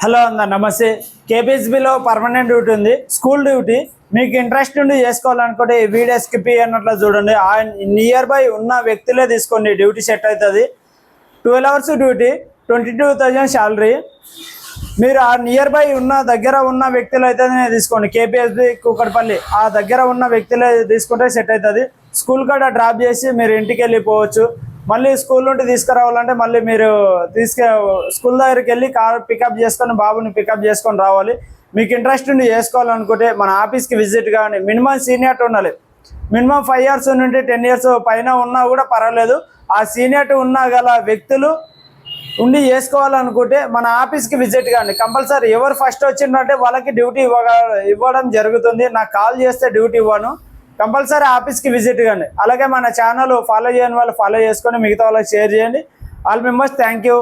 Hello అన్న నమస్తే. కేపీహెచ్బిలో permanent duty ఉంది, స్కూల్ డ్యూటీ. మీకు ఇంట్రెస్ట్ ఉండి చేసుకోవాలనుకుంటే ఈ వీడియో స్కిప్ అన్నట్లు చూడండి. ఆ నియర్ బై ఉన్న వ్యక్తులే తీసుకోండి, డ్యూటీ సెట్ అవుతుంది. 12 hours డ్యూటీ, 22,000 శాలరీ. మీరు ఆ నియర్ బై ఉన్న దగ్గర ఉన్న వ్యక్తులు అయితేనే తీసుకోండి. కేపీహెచ్బి కూకట్పల్లి ఆ దగ్గర ఉన్న వ్యక్తులే తీసుకుంటే సెట్ అవుతుంది. స్కూల్ కాడ డ్రాప్ చేసి మీరు ఇంటికి వెళ్ళిపోవచ్చు. మళ్ళీ స్కూల్ నుండి తీసుకురావాలంటే మళ్ళీ మీరు స్కూల్ దగ్గరికి వెళ్ళి కార్ పికప్ చేసుకొని బాబుని పికప్ చేసుకొని రావాలి. మీకు ఇంట్రెస్ట్ ఉండి చేసుకోవాలనుకుంటే మన ఆఫీస్కి విజిట్ కానీ. మినిమం సీనియర్ ఉండాలి. మినిమం 5 years నుండి 10 years పైన ఉన్నా కూడా పర్వాలేదు. ఆ సీనియర్ ఉన్న గల వ్యక్తులు ఉండి చేసుకోవాలనుకుంటే మన ఆఫీస్కి విజిట్ కానీ. కంపల్సరీ ఎవరు ఫస్ట్ వచ్చిందంటే వాళ్ళకి డ్యూటీ ఇవ్వడం జరుగుతుంది. నాకు కాల్ చేస్తే డ్యూటీ ఇవ్వను. కంపల్సరీ ఆఫీస్కి విజిట్ కానీ. అలాగే మన ఛానల్ ఫాలో చేయని వాళ్ళు ఫాలో చేసుకొని మిగతా వాళ్ళకి షేర్ చేయండి. All members thank you.